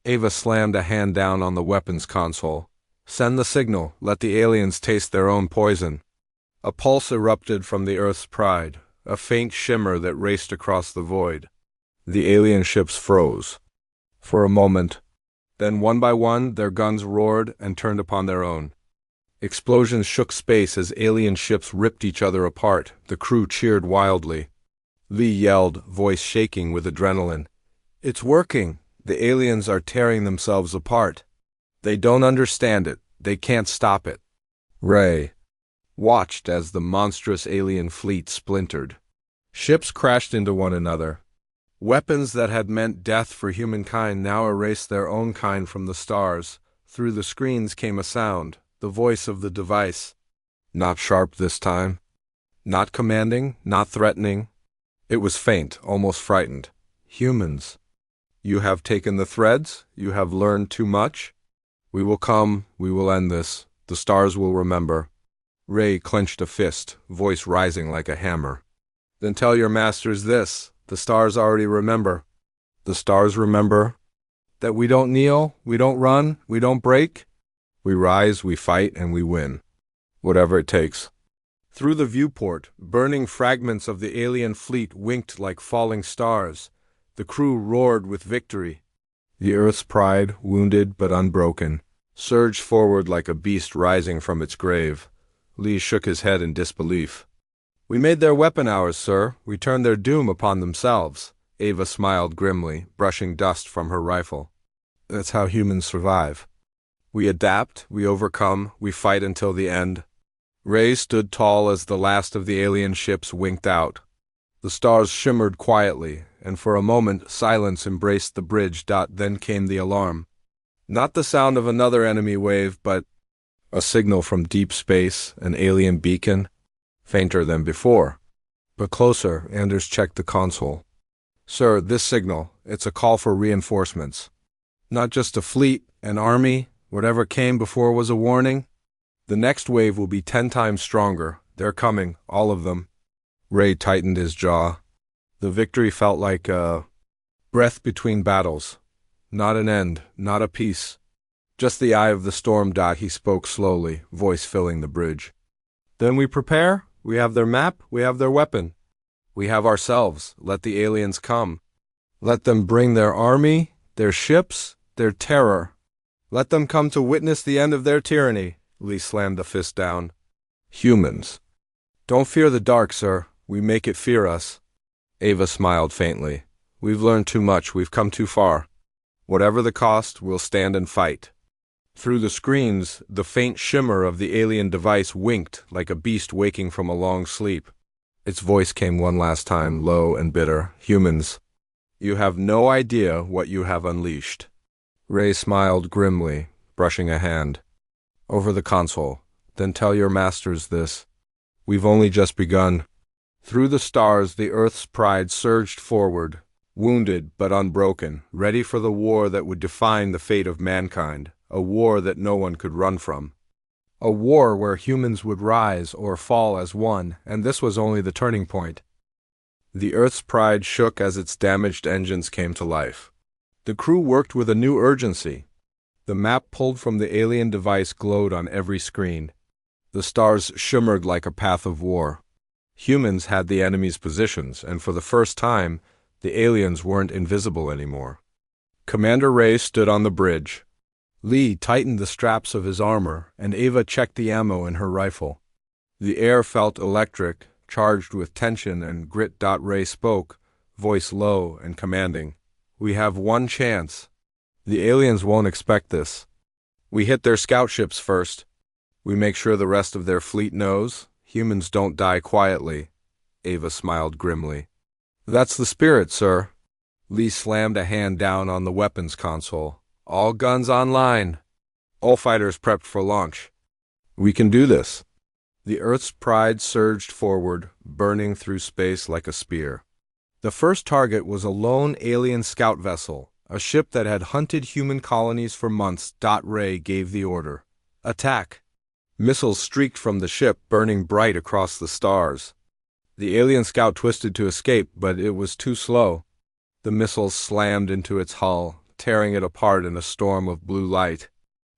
Ava slammed a hand down on the weapons console. Send the signal, let the aliens taste their own poison. A pulse erupted from the Earth's pride, a faint shimmer that raced across the void. The alien ships froze. For a moment. Then one by one, their guns roared and turned upon their own. Explosions shook space as alien ships ripped each other apart. The crew cheered wildly. Lee yelled, voice shaking with adrenaline. It's working! The aliens are tearing themselves apart. They don't understand it. They can't stop it. Ray watched as the monstrous alien fleet splintered. Ships crashed into one another. Weapons that had meant death for humankind now erased their own kind from the stars. Through the screens came a sound, the voice of the device. Not sharp this time. Not commanding, not threatening. It was faint, almost frightened. Humans. You have taken the threads? You have learned too much? We will come, we will end this. The stars will remember. Ray clenched a fist, voice rising like a hammer. Then tell your masters this. The stars already remember. The stars remember that we don't kneel, we don't run, we don't break. We rise, we fight, and we win. Whatever it takes. Through the viewport, burning fragments of the alien fleet winked like falling stars. The crew roared with victory. The Earth's pride, wounded but unbroken, surged forward like a beast rising from its grave. Lee shook his head in disbelief. We made their weapon ours, sir. We turned their doom upon themselves. Ava smiled grimly, brushing dust from her rifle. That's how humans survive. We adapt, we overcome, we fight until the end. Ray stood tall as the last of the alien ships winked out. The stars shimmered quietly, and for a moment silence embraced the bridge. Then came the alarm. Not the sound of another enemy wave, but a signal from deep space, an alien beacon. Fainter than before. But closer, Anders checked the console. Sir, this signal, it's a call for reinforcements. Not just a fleet, an army, whatever came before was a warning. The next wave will be 10 times stronger. They're coming, all of them. Ray tightened his jaw. The victory felt like a breath between battles. Not an end, not a peace. Just the eye of the storm. He spoke slowly, voice filling the bridge. Then we prepare. We have their map, we have their weapon. We have ourselves. Let the aliens come. Let them bring their army, their ships, their terror. Let them come to witness the end of their tyranny. Lee slammed the fist down. Humans. Don't fear the dark, sir. We make it fear us. Ava smiled faintly. We've learned too much. We've come too far. Whatever the cost, we'll stand and fight. Through the screens, the faint shimmer of the alien device winked like a beast waking from a long sleep. Its voice came one last time, low and bitter. Humans, you have no idea what you have unleashed. Ray smiled grimly, brushing a hand. Over the console. Then tell your masters this. We've only just begun. Through the stars, the Earth's pride surged forward, wounded but unbroken, ready for the war that would define the fate of mankind. A war that no one could run from. A war where humans would rise or fall as one, and this was only the turning point. The Earth's pride shook as its damaged engines came to life. The crew worked with a new urgency. The map pulled from the alien device glowed on every screen. The stars shimmered like a path of war. Humans had the enemy's positions, and for the first time, the aliens weren't invisible anymore. Commander Ray stood on the bridge. Lee tightened the straps of his armor, and Ava checked the ammo in her rifle. The air felt electric, charged with tension and grit. Ray spoke, voice low and commanding. We have one chance. The aliens won't expect this. We hit their scout ships first. We make sure the rest of their fleet knows. Humans don't die quietly. Ava smiled grimly. That's the spirit, sir. Lee slammed a hand down on the weapons console. All guns online. All fighters prepped for launch. We can do this. The Earth's pride surged forward, burning through space like a spear. The first target was a lone alien scout vessel, a ship that had hunted human colonies for months. Ray gave the order. Attack. Missiles streaked from the ship, burning bright across the stars. The alien scout twisted to escape, but it was too slow. The missiles slammed into its hull, tearing it apart in a storm of blue light.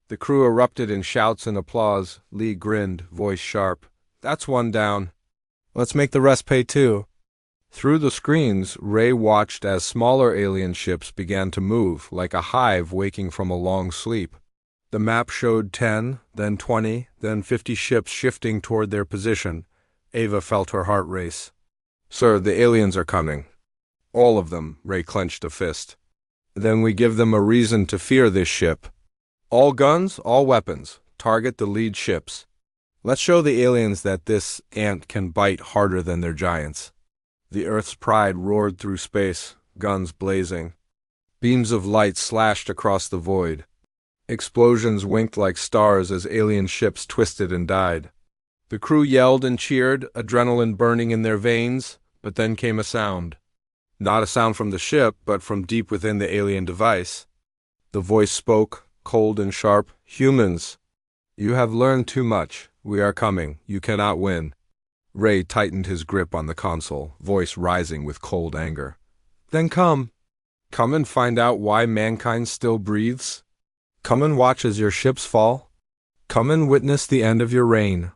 The crew erupted in shouts and applause. Lee grinned, voice sharp. That's one down. Let's make the rest pay too. Through the screens, Ray watched as smaller alien ships began to move, like a hive waking from a long sleep. The map showed 10, then 20, then 50 ships shifting toward their position. Ava felt her heart race. Sir, the aliens are coming. All of them, Ray clenched a fist. Then we give them a reason to fear this ship. All guns, all weapons. Target the lead ships. Let's show the aliens that this ant can bite harder than their giants. The Earth's pride roared through space, guns blazing. Beams of light slashed across the void. Explosions winked like stars as alien ships twisted and died. The crew yelled and cheered, adrenaline burning in their veins, but then came a sound. Not a sound from the ship, but from deep within the alien device. The voice spoke, cold and sharp. Humans, you have learned too much. We are coming. You cannot win. Ray tightened his grip on the console, voice rising with cold anger. Then come. Come and find out why mankind still breathes. Come and watch as your ships fall. Come and witness the end of your reign.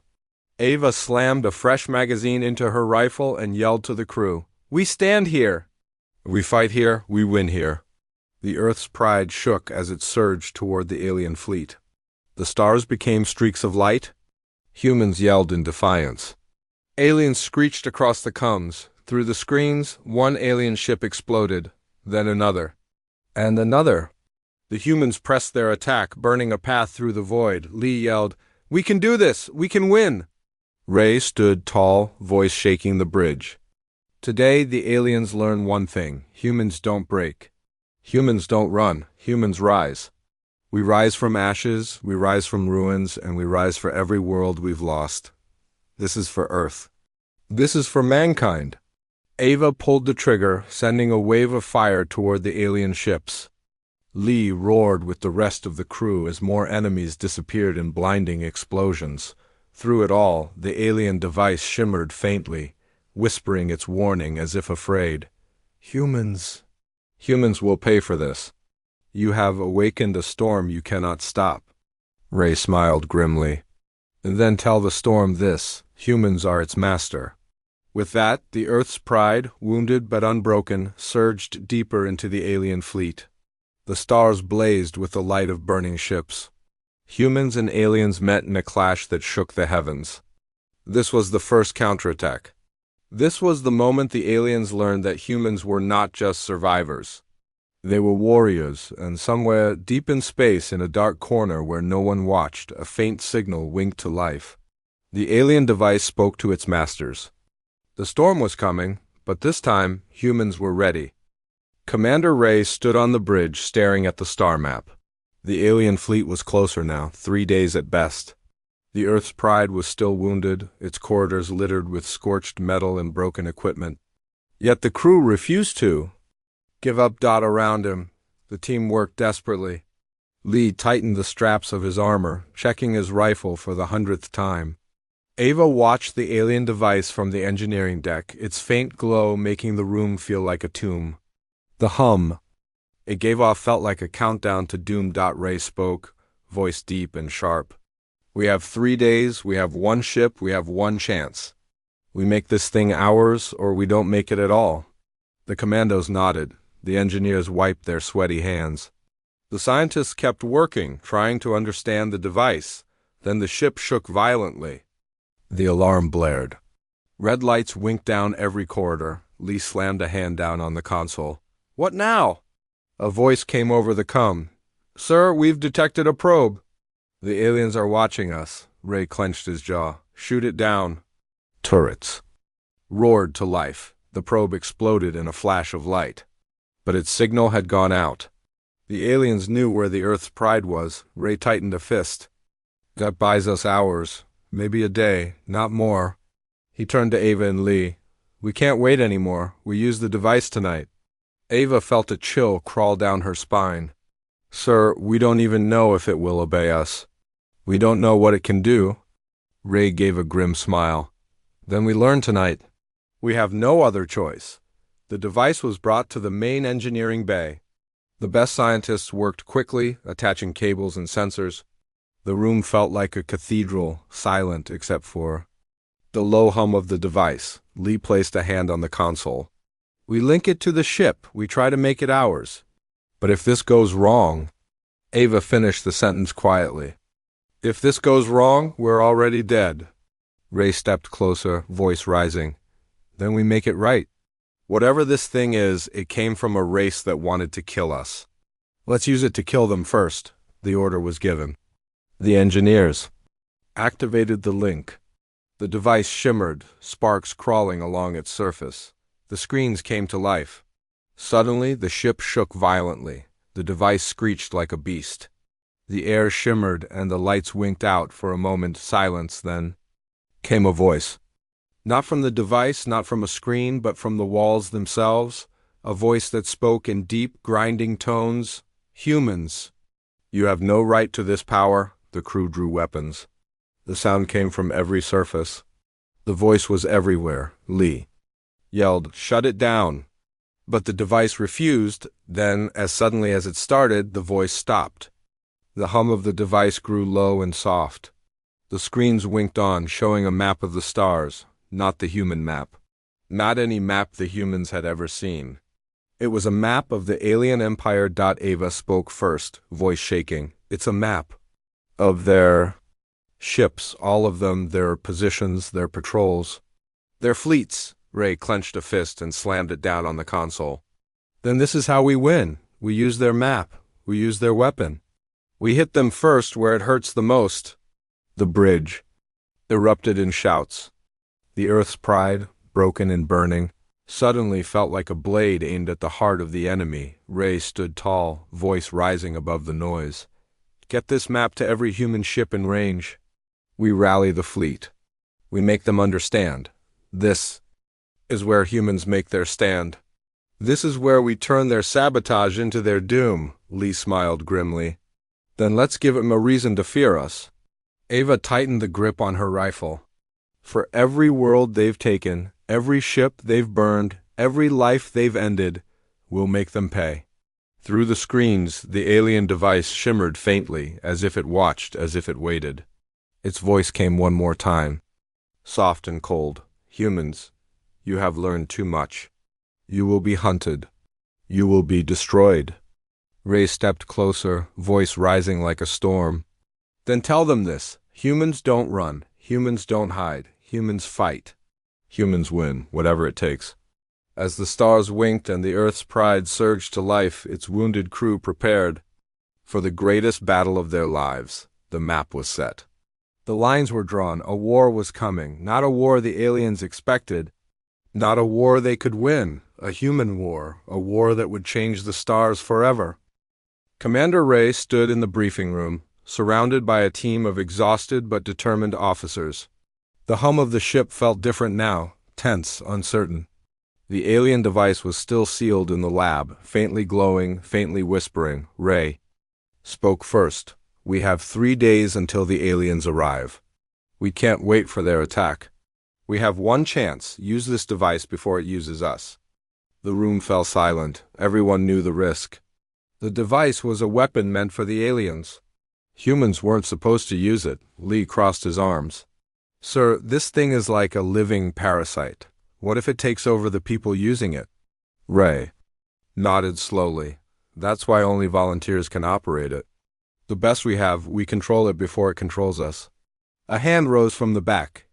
Ava slammed a fresh magazine into her rifle and yelled to the crew. We stand here. We fight here, we win here. The Earth's pride shook as it surged toward the alien fleet. The stars became streaks of light. Humans yelled in defiance. Aliens screeched across the comms. Through the screens, one alien ship exploded, then another. And another. The humans pressed their attack, burning a path through the void. Lee yelled, We can do this! We can win! Ray stood tall, voice shaking the bridge. Today, the aliens learn one thing. Humans don't break. Humans don't run. Humans rise. We rise from ashes, we rise from ruins, and we rise for every world we've lost. This is for Earth. This is for mankind. Ava pulled the trigger, sending a wave of fire toward the alien ships. Lee roared with the rest of the crew as more enemies disappeared in blinding explosions. Through it all, the alien device shimmered faintly, whispering its warning as if afraid. Humans. Humans will pay for this. You have awakened a storm you cannot stop. Ray smiled grimly. And then tell the storm this. Humans are its master. With that, the Earth's pride, wounded but unbroken, surged deeper into the alien fleet. The stars blazed with the light of burning ships. Humans and aliens met in a clash that shook the heavens. This was the first counterattack. This was the moment the aliens learned that humans were not just survivors. They were warriors, and somewhere deep in space in a dark corner where no one watched, a faint signal winked to life. The alien device spoke to its masters. The storm was coming, but this time humans were ready. Commander Ray stood on the bridge staring at the star map. The alien fleet was closer now, 3 days at best. The Earth's pride was still wounded, its corridors littered with scorched metal and broken equipment. Yet the crew refused to give up. Around him, the team worked desperately. Lee tightened the straps of his armor, checking his rifle for the 100th time. Ava watched the alien device from the engineering deck, its faint glow making the room feel like a tomb. The hum it gave off felt like a countdown to doom. Ray spoke, voice deep and sharp. We have 3 days, we have one ship, we have one chance. We make this thing ours, or we don't make it at all. The commandos nodded. The engineers wiped their sweaty hands. The scientists kept working, trying to understand the device. Then the ship shook violently. The alarm blared. Red lights winked down every corridor. Lee slammed a hand down on the console. What now? A voice came over the comm. Sir, we've detected a probe. The aliens are watching us. Ray clenched his jaw. Shoot it down. Turrets roared to life. The probe exploded in a flash of light. But its signal had gone out. The aliens knew where the Earth's pride was. Ray tightened a fist. That buys us hours. Maybe a day, not more. He turned to Ava and Lee. We can't wait anymore. We use the device tonight. Ava felt a chill crawl down her spine. Sir, we don't even know if it will obey us. We don't know what it can do. Ray gave a grim smile. Then we learn tonight. We have no other choice. The device was brought to the main engineering bay. The best scientists worked quickly, attaching cables and sensors. The room felt like a cathedral, silent except for the low hum of the device. Lee placed a hand on the console. We link it to the ship. We try to make it ours. But if this goes wrong, Ava finished the sentence quietly. If this goes wrong, we're already dead. Ray stepped closer, voice rising. Then we make it right. Whatever this thing is, it came from a race that wanted to kill us. Let's use it to kill them first. The order was given. The engineers activated the link. The device shimmered, sparks crawling along its surface. The screens came to life. Suddenly, the ship shook violently. The device screeched like a beast. The air shimmered and the lights winked out for a moment. Silence, then came a voice. Not from the device, not from a screen, but from the walls themselves. A voice that spoke in deep, grinding tones. Humans, you have no right to this power. The crew drew weapons. The sound came from every surface. The voice was everywhere. Lee yelled, "Shut it down!" But the device refused. Then, as suddenly as it started, the voice stopped. The hum of the device grew low and soft. The screens winked on, showing a map of the stars, not the human map. Not any map the humans had ever seen. It was a map of the alien empire. Ava spoke first, voice shaking. It's a map of their ships, all of them, their positions, their patrols, their fleets. Ray clenched a fist and slammed it down on the console. Then this is how we win. We use their map. We use their weapon. We hit them first where it hurts the most. The bridge erupted in shouts. The Earth's pride, broken and burning, suddenly felt like a blade aimed at the heart of the enemy. Ray stood tall, voice rising above the noise. Get this map to every human ship in range. We rally the fleet. We make them understand. This is where humans make their stand. This is where we turn their sabotage into their doom. Lee smiled grimly. Then let's give them a reason to fear us. Ava tightened the grip on her rifle. For every world they've taken, every ship they've burned, every life they've ended, we'll make them pay. Through the screens, the alien device shimmered faintly, as if it watched, as if it waited. Its voice came one more time, soft and cold. Humans, you have learned too much. You will be hunted. You will be destroyed. Ray stepped closer, voice rising like a storm. Then tell them this. Humans don't run. Humans don't hide. Humans fight. Humans win, whatever it takes. As the stars winked and the Earth's pride surged to life, its wounded crew prepared for the greatest battle of their lives. The map was set. The lines were drawn. A war was coming. Not a war the aliens expected. Not a war they could win. A human war. A war that would change the stars forever. Commander Ray stood in the briefing room, surrounded by a team of exhausted but determined officers. The hum of the ship felt different now, tense, uncertain. The alien device was still sealed in the lab, faintly glowing, faintly whispering. Ray spoke first. We have 3 days until the aliens arrive. We can't wait for their attack. We have one chance. Use this device before it uses us. The room fell silent. Everyone knew the risk. The device was a weapon meant for the aliens. Humans weren't supposed to use it. Lee crossed his arms. Sir, this thing is like a living parasite. What if it takes over the people using it? Ray nodded slowly. That's why only volunteers can operate it. The best we have, we control it before it controls us. A hand rose from the back.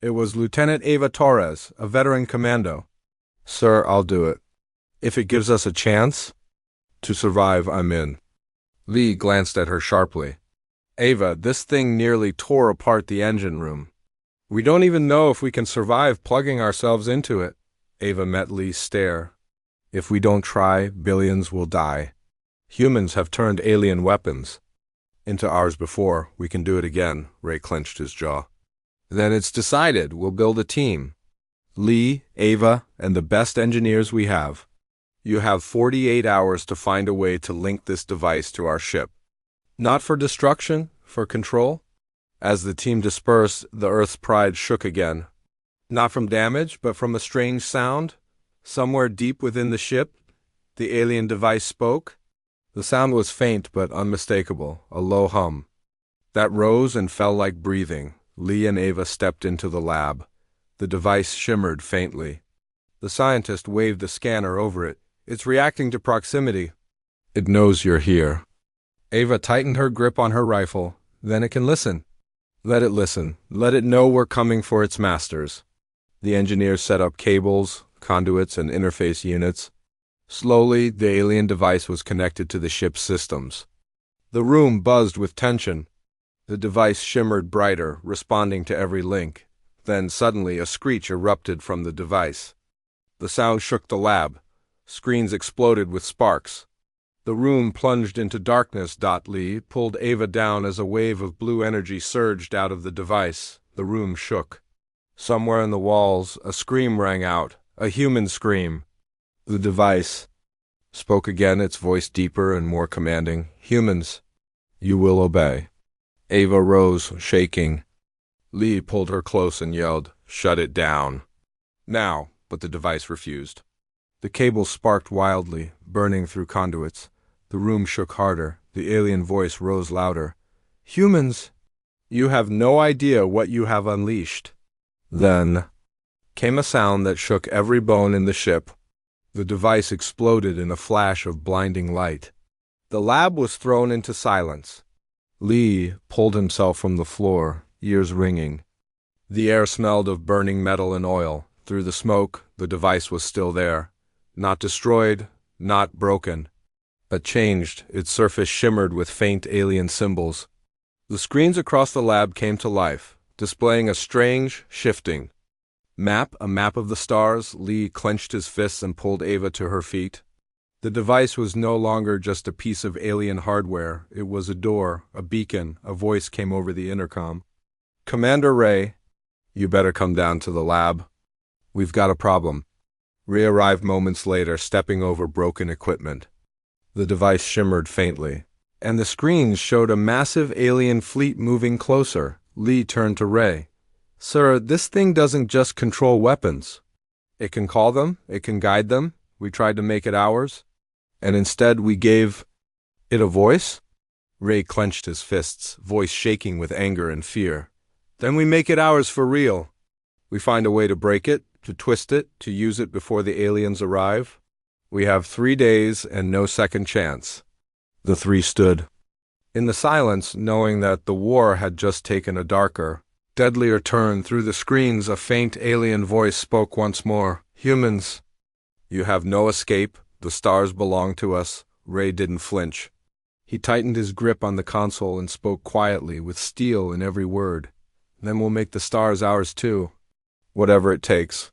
It was Lieutenant Ava Torres, a veteran commando. Sir, I'll do it. If it gives us a chance to survive, I'm in. Lee glanced at her sharply. Ava, this thing nearly tore apart the engine room. We don't even know if we can survive plugging ourselves into it. Ava met Lee's stare. If we don't try, billions will die. Humans have turned alien weapons into ours before. We can do it again. Ray clenched his jaw. Then it's decided. We'll build a team. Lee, Ava, and the best engineers we have. You have 48 hours to find a way to link this device to our ship. Not for destruction, for control. As the team dispersed, the Earth's pride shook again. Not from damage, but from a strange sound. Somewhere deep within the ship, the alien device spoke. The sound was faint but unmistakable, a low hum. That rose and fell like breathing. Lee and Ava stepped into the lab. The device shimmered faintly. The scientist waved the scanner over it. It's reacting to proximity. It knows you're here. Ava tightened her grip on her rifle. Then it can listen. Let it listen. Let it know we're coming for its masters. The engineers set up cables, conduits, and interface units. Slowly, the alien device was connected to the ship's systems. The room buzzed with tension. The device shimmered brighter, responding to every link. Then suddenly a screech erupted from the device. The sound shook the lab. Screens exploded with sparks. The room plunged into darkness. Lee pulled Ava down as a wave of blue energy surged out of the device. The room shook. Somewhere in the walls, a scream rang out, a human scream. The device spoke again, its voice deeper and more commanding. Humans, you will obey. Ava rose, shaking. Lee pulled her close and yelled, "Shut it down." Now, but the device refused. The cables sparked wildly, burning through conduits. The room shook harder. The alien voice rose louder. "Humans, you have no idea what you have unleashed." Then came a sound that shook every bone in the ship. The device exploded in a flash of blinding light. The lab was thrown into silence. Lee pulled himself from the floor, ears ringing. The air smelled of burning metal and oil. Through the smoke, the device was still there. Not destroyed, not broken, but changed. Its surface shimmered with faint alien symbols. The screens across the lab came to life, displaying a strange, shifting map, a map of the stars. Lee clenched his fists and pulled Ava to her feet. The device was no longer just a piece of alien hardware. It was a door, a beacon. A voice came over the intercom. "Commander Ray, you better come down to the lab. We've got a problem." Ray arrived moments later, stepping over broken equipment. The device shimmered faintly, and the screens showed a massive alien fleet moving closer. Lee turned to Ray. "Sir, this thing doesn't just control weapons. It can call them, it can guide them. We tried to make it ours, and instead we gave it a voice?" Ray clenched his fists, voice shaking with anger and fear. "Then we make it ours for real. We find a way to break it, to twist it, to use it before the aliens arrive. We have 3 days and no second chance." The three stood in the silence, knowing that the war had just taken a darker, deadlier turn. Through the screens, a faint alien voice spoke once more. "Humans, you have no escape. The stars belong to us." Ray didn't flinch. He tightened his grip on the console and spoke quietly, with steel in every word. "Then we'll make the stars ours too. Whatever it takes."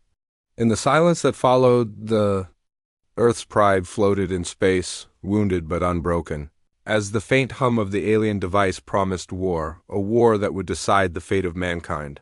In the silence that followed, the Earth's pride floated in space, wounded but unbroken, as the faint hum of the alien device promised war, a war that would decide the fate of mankind.